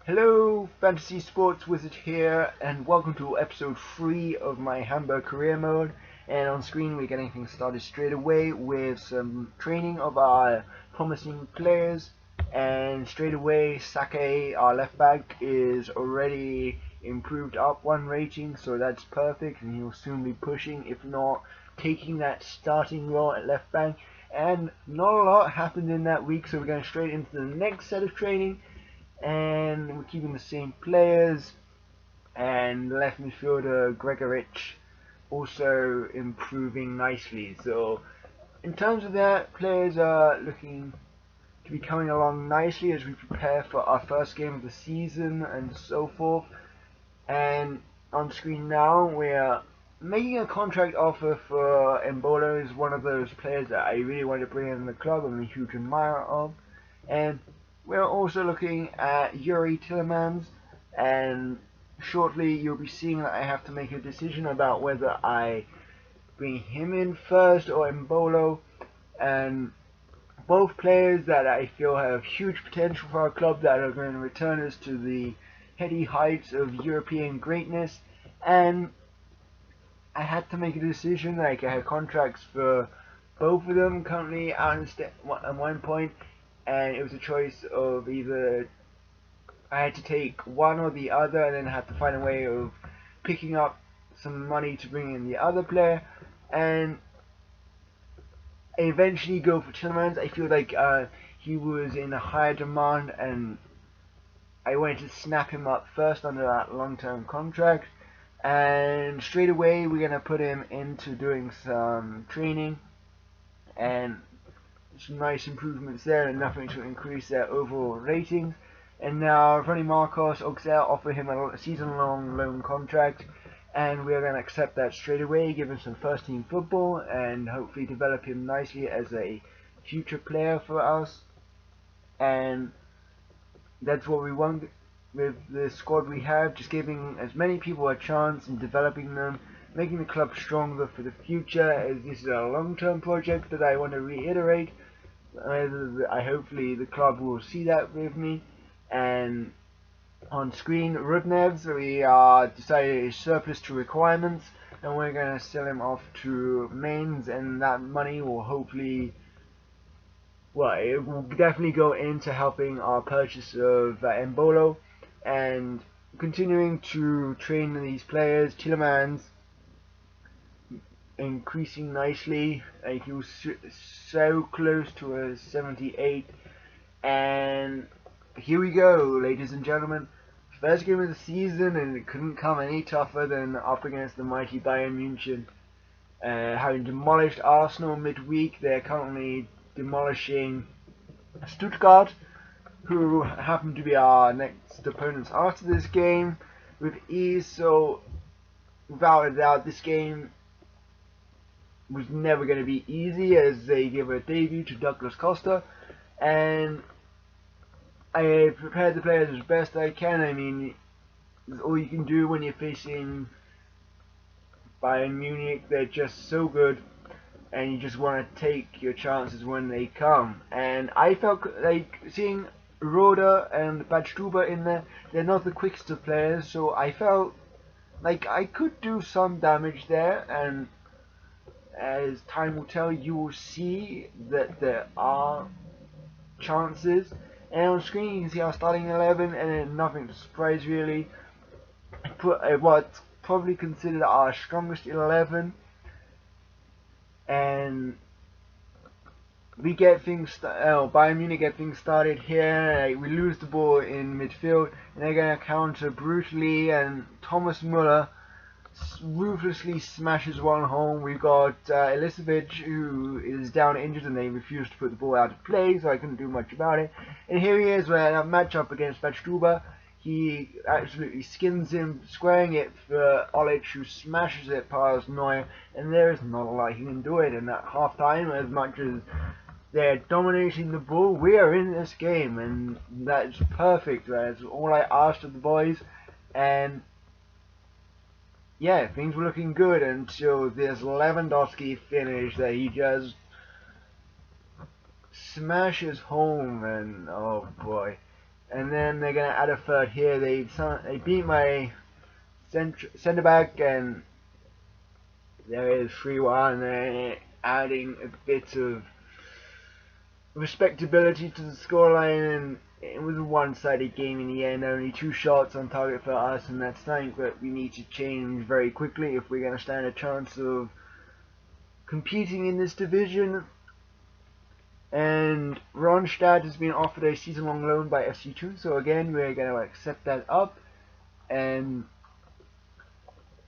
Hello, Fantasy Sports Wizard here, and welcome to episode 3 of my Hamburg career mode. And on screen, we're getting things started straight away with some training of our promising players. And straight away, Sake, our left back, is already improved up one rating, so that's perfect. And he'll soon be pushing, if not taking that starting role at left back. And not a lot happened in that week, so we're going straight into the next set of training. And we're keeping the same players, and left midfielder Gregorich also improving nicely. So in terms of that, players are looking to be coming along nicely as we prepare for our first game of the season and so forth. And on screen now, we're making a contract offer for Embolo. Is one of those players that I really want to bring in the club. I'm a huge admirer of. And we're also looking at Yuri Tillemans, and shortly you'll be seeing that I have to make a decision about whether I bring him in first or Embolo. And both players that I feel have huge potential for our club, that are going to return us to the heady heights of European greatness. And I had to make a decision. Like, I had contracts for both of them currently out at one point, and it was a choice of either I had to take one or the other, and then had to find a way of picking up some money to bring in the other player. And I eventually go for Tillemans. I feel like he was in a higher demand, and I wanted to snap him up first under that long-term contract. And straight away we're gonna put him into doing some training, and some nice improvements there, and nothing to increase their overall ratings. And now Ronnie Marcos Auxerre offer him a season-long loan contract, and we are going to accept that straight away, give him some first-team football, and hopefully develop him nicely as a future player for us. And that's what we want with the squad we have, just giving as many people a chance and developing them, making the club stronger for the future, as this is a long-term project that I want to reiterate. I hopefully the club will see that with me. And on screen, Rudnevs, we are decided is surplus to requirements, and we're going to sell him off to Mainz, and that money will hopefully, well, it will definitely go into helping our purchase of Embolo, and continuing to train these players. Tillemans increasing nicely. He was so close to a 78, and here we go, ladies and gentlemen. First game of the season, and it couldn't come any tougher than up against the mighty Bayern München. Having demolished Arsenal midweek, they're currently demolishing Stuttgart, who happen to be our next opponents after this game, with ease. So without a doubt, this game was never going to be easy, as they give a debut to Douglas Costa, and I prepared the players as best I can. I mean, it's all you can do when you're facing Bayern Munich. They're just so good, and you just want to take your chances when they come. And I felt like seeing Roda and Badstuber in there, they're not the quickest of players, so I felt like I could do some damage there, and as time will tell, you will see that there are chances. And on screen you can see our starting 11, and then nothing to surprise really. Put what's probably considered our strongest 11, and we get things. Bayern Munich get things started here. We lose the ball in midfield, and they're gonna counter brutally. And Thomas Müller ruthlessly smashes one home. We've got Elisevic, who is down injured, and they refuse to put the ball out of play, so I couldn't do much about it. And here he is, where a matchup against Badstuber. He absolutely skins him, squaring it for Olic, who smashes it past Neuer, and there is not a lot he can do it. And at half time, as much as they're dominating the ball, we are in this game, and that's perfect. That's all I asked of the boys. And yeah, things were looking good until this Lewandowski finish that he just smashes home, and oh boy. and then they're gonna add a third here. They beat my centre back, and there is 3-1, and they're adding a bit of respectability to the scoreline, and it was a one-sided game in the end. Only 2 shots on target for us, and that's something that we need to change very quickly if we're going to stand a chance of competing in this division. And Ronstadt has been offered a season-long loan by FC2, so again we're going to accept that up and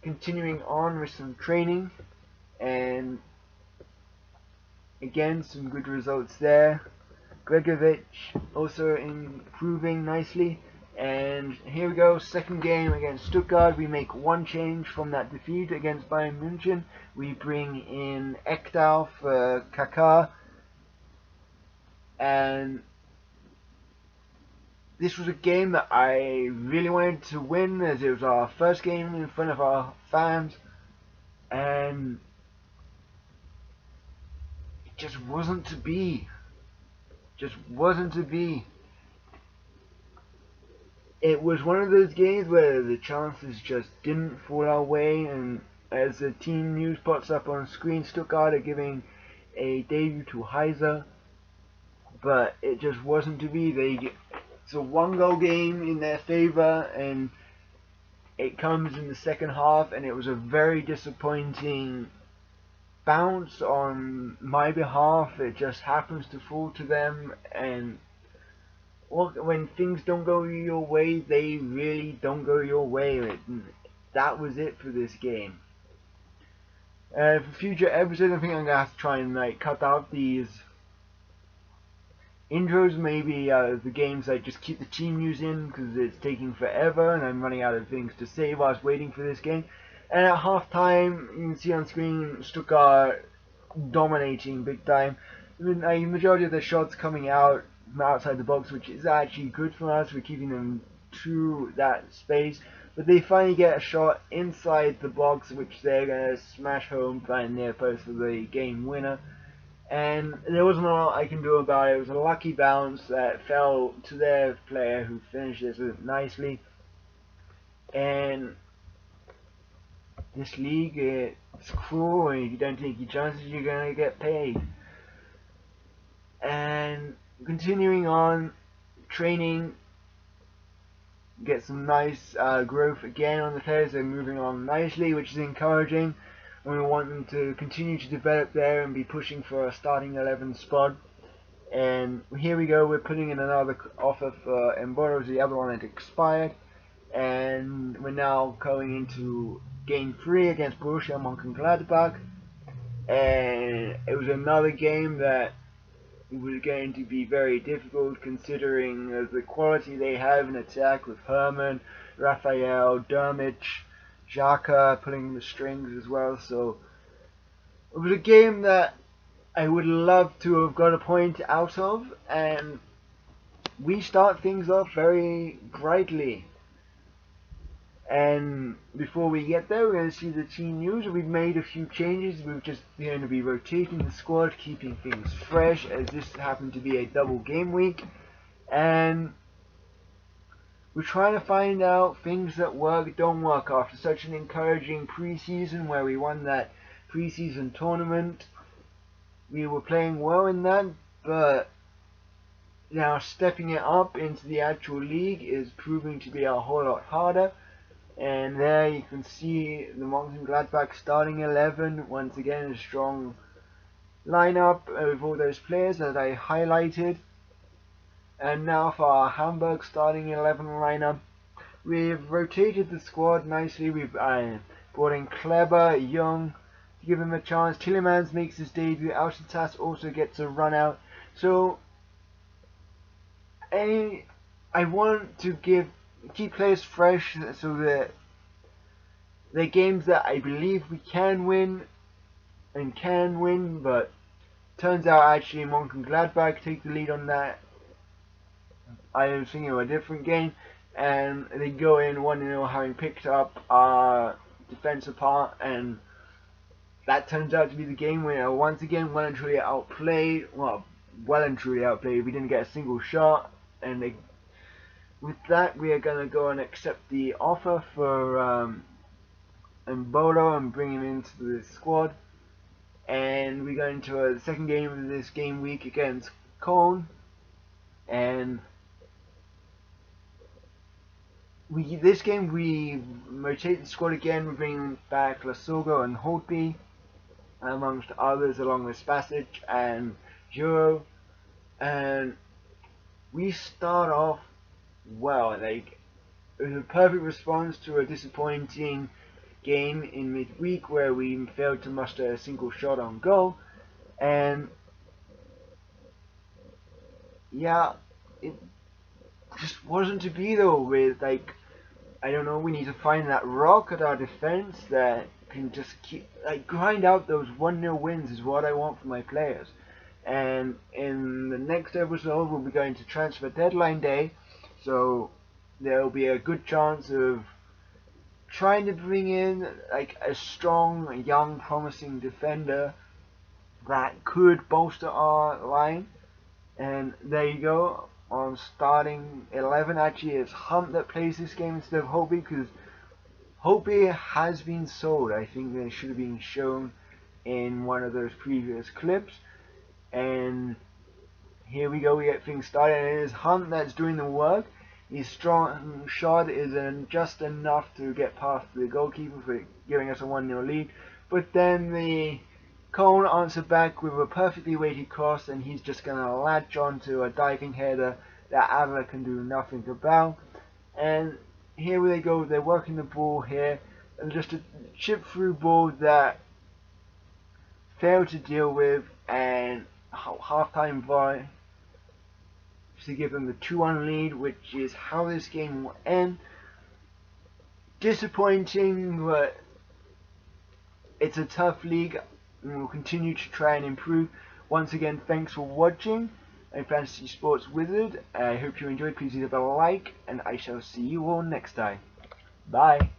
continuing on with some training, and again some good results there. Gregovic also improving nicely, and here we go, second game against Stuttgart. We make one change from that defeat against Bayern München. We bring in Ekdal for Kaká, and this was a game that I really wanted to win, as it was our first game in front of our fans, and it just wasn't to be. It was one of those games where the chances just didn't fall our way, and as the team news pops up on screen, Stuttgart are giving a debut to Heiser, but it just wasn't to be. It's a 1-goal game in their favour, and it comes in the second half, and it was a very disappointing bounce on my behalf. It just happens to fall to them, and when things don't go your way, they really don't go your way. That was it for this game. For future episodes, I think I'm gonna have to try and cut out these intros, maybe the games I just keep the team news in because it's taking forever and I'm running out of things to say whilst waiting for this game. And at half time, you can see on screen Stuttgart dominating big time. The majority of their shots coming out from outside the box, which is actually good for us. We're keeping them to that space, but they finally get a shot inside the box, which they're going to smash home by near post for the game winner. And there wasn't a lot I can do about it. It was a lucky bounce that fell to their player, who finished this nicely. And this league, it's cruel, and if you don't take your chances, you're going to get paid. And continuing on, training, get some nice growth again on the players. They're moving on nicely, which is encouraging. And we want them to continue to develop there and be pushing for a starting 11 spot. And here we go, we're putting in another offer for Emboros. The other one had expired, and we're now going into game 3 against Borussia Mönchengladbach. And it was another game that was going to be very difficult, considering the quality they have in attack with Hermann, Raphael, Dermich, Xhaka pulling the strings as well. So it was a game that I would love to have got a point out of, and we start things off very brightly. And before we get there, we're going to see the team news. We've made a few changes. We're just going to be rotating the squad, keeping things fresh, as this happened to be a double game week. And we're trying to find out things that work, don't work. After such an encouraging preseason where we won that preseason tournament, we were playing well in that, but now stepping it up into the actual league is proving to be a whole lot harder. And there you can see the Mönchengladbach starting 11, once again a strong lineup with all those players that I highlighted. And now for our Hamburg starting 11 lineup, we've rotated the squad nicely. We've brought in Kleber, Young to give him a chance. Tillemans makes his debut. Altentas also gets a run out. So I want to keep players fresh, so that they're games that I believe we can win, but turns out actually Mönchengladbach take the lead on that. I was thinking of a different game, and they go in 1-0 having picked up our defense apart, and that turns out to be the game winner. Once again, well and truly outplayed. We didn't get a single shot, and with that, we are gonna go and accept the offer for Mbolo and bring him into the squad. And we go into the second game of this game week against Cologne, and this game we rotate the squad again. We're bringing back Lasogo and Holtby, amongst others, along with Spasic and Juro, and we start off well. Like, it was a perfect response to a disappointing game in midweek where we failed to muster a single shot on goal, and yeah, it just wasn't to be though. With, like, I don't know, we need to find that rock at our defense that can just keep, like, grind out those 1-0 wins is what I want for my players. And in the next episode, we'll be going to transfer deadline day, so there'll be a good chance of trying to bring in, like, a strong, young, promising defender that could bolster our line. And there you go. On starting 11, actually it's Hunt that plays this game instead of Holtby, because Holtby has been sold. I think they should have been shown in one of those previous clips. And here we go, we get things started, and it is Hunt that's doing the work. His strong shot is just enough to get past the goalkeeper for giving us a 1-0 lead. But then the Cone answered back with a perfectly weighted cross, and he's just going to latch on to a diving header that Adler can do nothing about. And here they go, they're working the ball here, and just a chip through ball that failed to deal with, and half-time volley to give them the 2-1 lead, which is how this game will end. Disappointing, but it's a tough league, and we'll continue to try and improve. Once again, thanks for watching. I'm Fantasy Sports Wizard. I hope you enjoyed. Please leave a like, and I shall see you all next time. Bye.